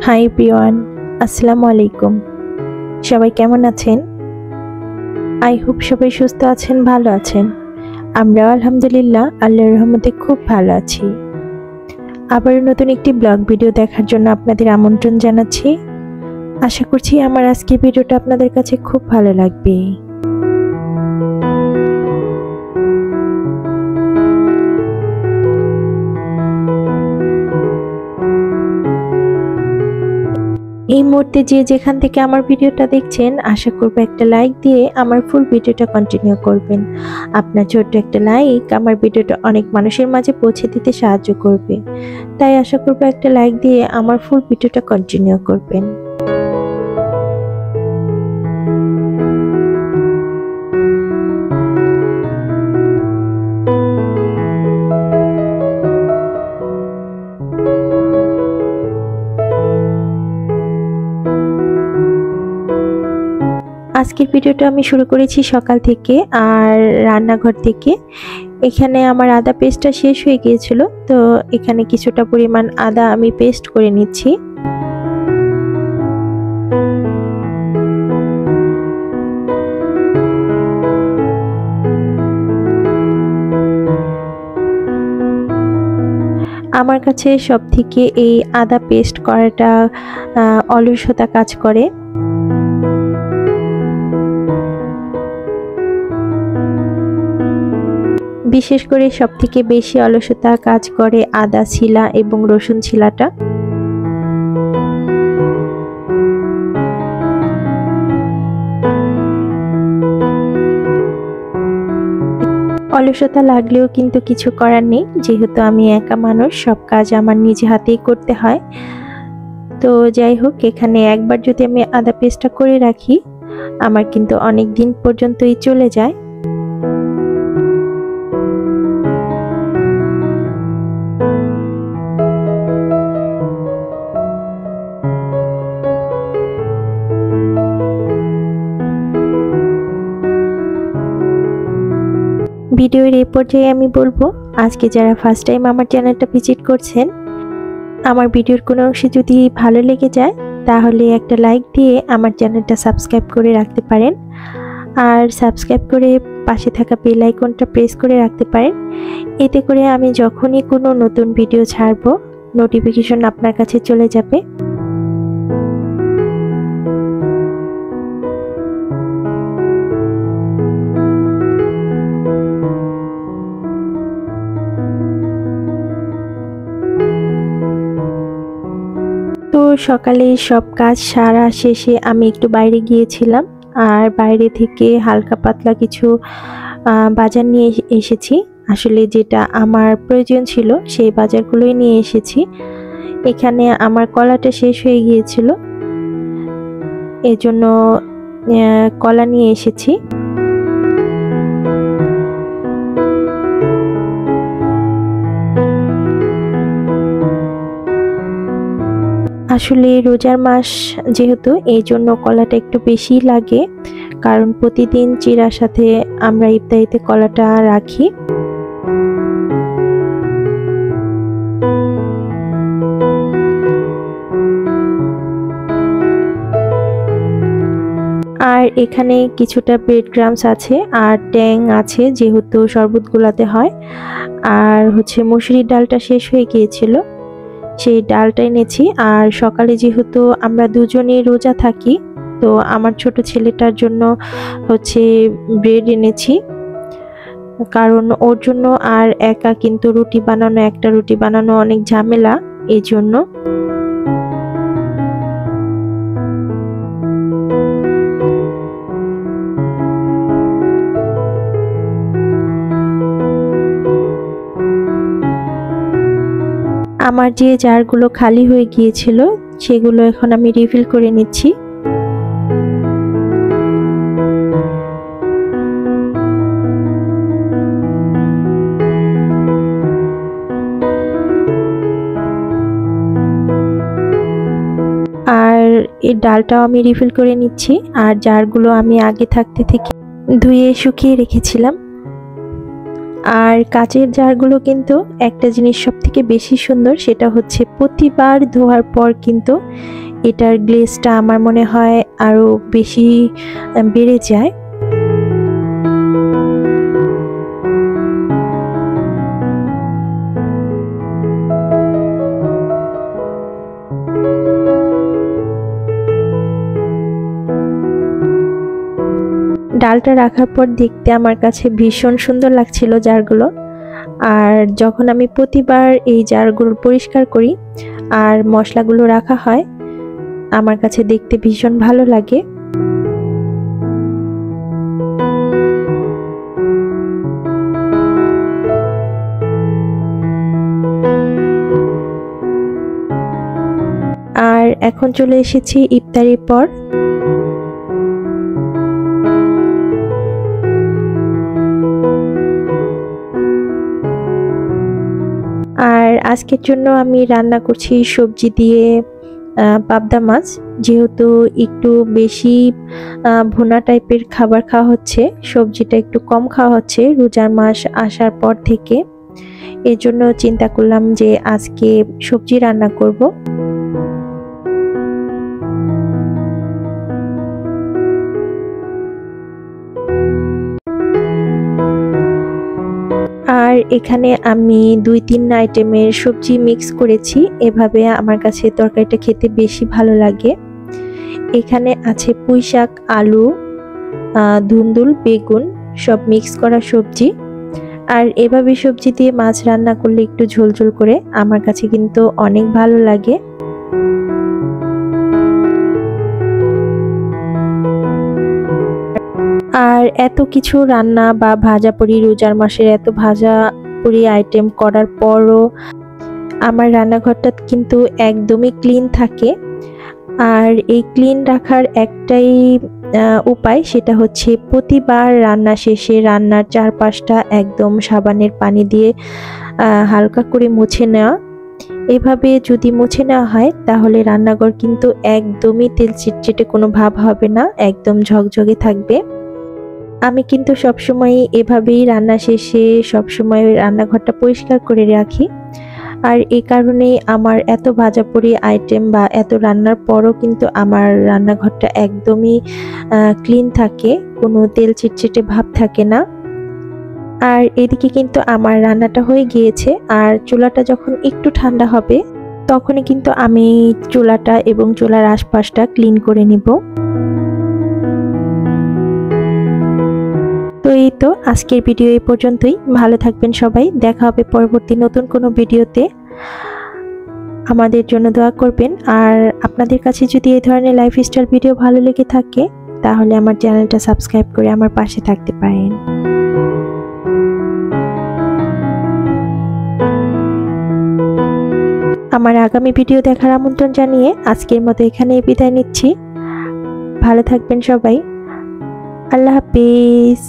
Hi everyone, আসসালামু আলাইকুম। সবাই কেমন আছেন? আই হোপ সবাই সুস্থ আছেন, ভালো আছেন। আমরাও আলহামদুলিল্লাহ আল্লাহর রহমতে খুব ভালো আছি। আবার নতুন একটি ব্লগ ভিডিও দেখার জন্য আপনাদের আমন্ত্রণ জানাচ্ছি। আশা করছি আমার আজকের ভিডিওটা আপনাদের কাছে খুব ভালো লাগবে। এই মুহূর্তে যে যেখান থেকে আমার ভিডিওটা দেখছেন, আশা করব একটা লাইক দিয়ে আমার ফুল ভিডিওটা কন্টিনিউ করবেন। আপনার ছোট্ট একটা লাইক আমার ভিডিওটা অনেক মানুষের মাঝে পৌঁছে দিতে সাহায্য করবে, তাই আশা করব একটা লাইক দিয়ে আমার ফুল ভিডিওটা কন্টিনিউ করবেন। আজকের ভিডিওটা আমি শুরু করেছি সকাল থেকে আর রান্নাঘর থেকে। এখানে আমার আদা পেস্টটা শেষ হয়ে গিয়েছিল, তো এখানে কিছুটা পরিমাণ আদা আমি পেস্ট করে নিচ্ছি। আমার কাছে সবথেকে এই আদা পেস্ট করাটা অলসতা কাজ করে। বিশেষ করে সবথেকে বেশি অলসতা কাজ করে আদা ছিলা এবং রসুন ছিলাটা। অলসতা লাগলেও কিন্তু কিছু করার নেই, যেহেতু আমি একা মানুষ, সব কাজ আমার নিজে হাতেই করতে হয়। তো যাই হোক, এখানে একবার যদি আমি আদা পেস্টটা করে রাখি, আমার কিন্তু অনেক দিন পর্যন্তই চলে যায়। ভিডিওর এই পর্যায়ে আমি বলবো, আজকে যারা ফার্স্ট টাইম আমার চ্যানেলটা ভিজিট করছেন, আমার ভিডিওর কোনো অংশে যদি ভালো লেগে যায় তাহলে একটা লাইক দিয়ে আমার চ্যানেলটা সাবস্ক্রাইব করে রাখতে পারেন। আর সাবস্ক্রাইব করে পাশে থাকা বেল আইকনটা প্রেস করে রাখতে পারেন। এতে করে আমি যখনই কোনো নতুন ভিডিও ছাড়বো, নোটিফিকেশন আপনার কাছে চলে যাবে। তো সকালে সব কাজ সারা শেষে আমি একটু বাইরে গিয়েছিলাম, আর বাইরে থেকে হালকা পাতলা কিছু বাজার নিয়ে এসেছি। আসলে যেটা আমার প্রয়োজন ছিল সেই বাজারগুলোই নিয়ে এসেছি। এখানে আমার কলাটা শেষ হয়ে গিয়েছিল, এজন্য কলা নিয়ে এসেছি। আসলে রোজার মাস যেহেতু, এই জন্য কলাটা একটু বেশি লাগে, কারণ প্রতিদিন চিড়ার সাথে আমরা ইফতারিতে কলাটা রাখি। আর এখানে কিছুটা ব্রেড ক্রামস আছে আর ট্যাং আছে, যেহেতু শরবত গুলাতে হয়। আর হচ্ছে মসুরির ডালটা শেষ হয়ে গিয়েছিল, সেই ডালটা এনেছি। আর সকালে যেহেতু আমরা দুজনেই রোজা থাকি, তো আমার ছোট ছেলেটার জন্য হচ্ছে ব্রেড এনেছি, কারণ ওর জন্য আর একা কিন্তু একটা রুটি বানানো অনেক ঝামেলা, এই জন্য। আমার যে জারগুলো খালি হয়ে গিয়েছিল সেগুলো এখন আমি রিফিল করে নিচ্ছি। আর এই ডালটাও আমি রিফিল করে নিচ্ছি। আর জারগুলো আমি আগে থাকতে থেকে ধুয়ে শুকিয়ে রেখেছিলাম। আর কাচের জারগুলো কিন্তু একটা জিনিস সবথেকে বেশি সুন্দর, সেটা হচ্ছে প্রতিবার ধোয়ার পর কিন্তু এটার গ্লেজটা আমার মনে হয় আরো বেশি বেড়ে যায়। ডালটা রাখার পর দেখতে আমার কাছে ভীষণ সুন্দর লাগছিল জারগুলো। আর যখন আমি প্রতিবার এই জারগুলো পরিষ্কার করি আর মশলাগুলো রাখা হয়, আমার কাছে দেখতে ভীষণ ভালো লাগে। আর এখন চলে এসেছি ইফতারির পর। আর আজকের জন্য আমি রান্না করছি সবজি দিয়ে পাবদা মাছ। যেহেতু একটু বেশি ভুনা টাইপের খাবার খাওয়া হচ্ছে, সবজিটা একটু কম খাওয়া হচ্ছে রোজার মাস আসার পর থেকে, এজন্য চিন্তা করলাম যে আজকে সবজি রান্না করব। আর এখানে আমি 2-3 আইটেমের সবজি মিক্স করেছি, এভাবে আমার কাছে তরকারিটা খেতে বেশি ভালো লাগে। এখানে আছে পুঁইশাক, আলু, ধুন্দুল, বেগুন সব মিক্স করা সবজি। আর এভাবে সবজি দিয়ে মাছ রান্না করলে একটু ঝোল ঝোল করে আমার কাছে কিন্তু অনেক ভালো লাগে। আর এত কিছু রান্না বা ভাজাপুরি, রোজার মাসের এত ভাজাপুরি আইটেম করার পরও আমার রান্নাঘরটা কিন্তু একদমই ক্লিন থাকে। আর এই ক্লিন রাখার একটাই উপায়, সেটা হচ্ছে প্রতিবার রান্না শেষে রান্নার চারপাশটা একদম সাবানের পানি দিয়ে হালকা করে মুছে নেওয়া। এভাবে যদি মুছে নেওয়া হয় তাহলে রান্নাঘর কিন্তু একদমই তেল চিটচিটে কোনো ভাব হবে না, একদম ঝকঝকে থাকবে। আমি কিন্তু সবসময় এভাবেই রান্না শেষে সবসময় রান্নাঘরটা পরিষ্কার করে রাখি। আর এই কারণেই আমার এত ভাজাপুরি আইটেম বা এত রান্নার পরও কিন্তু আমার রান্নাঘরটা একদমই ক্লিন থাকে, কোনো তেল চিটচিটে ভাব থাকে না। আর এদিকে কিন্তু আমার রান্নাটা হয়ে গিয়েছে। আর চুলাটা যখন একটু ঠান্ডা হবে তখনই কিন্তু আমি চুলাটা এবং চুলার আশপাশটা ক্লিন করে নিব। তো এই তো আজকের ভিডিও এই পর্যন্তই। ভালো থাকবেন সবাই, দেখা হবে পরবর্তী নতুন কোনো ভিডিওতে। আমাদের জন্য দোয়া করবেন। আর আপনাদের কাছে যদি এই ধরনের লাইফস্টাইল ভিডিও ভালো লেগে থাকে তাহলে আমার চ্যানেলটা সাবস্ক্রাইব করে আমার পাশে থাকতে পারেন। আমার আগামী ভিডিও দেখার আমন্ত্রণ জানিয়ে আজকের মতো এখানেই বিদায় নিচ্ছি। ভালো থাকবেন সবাই। আল্লাহ হাফেজ।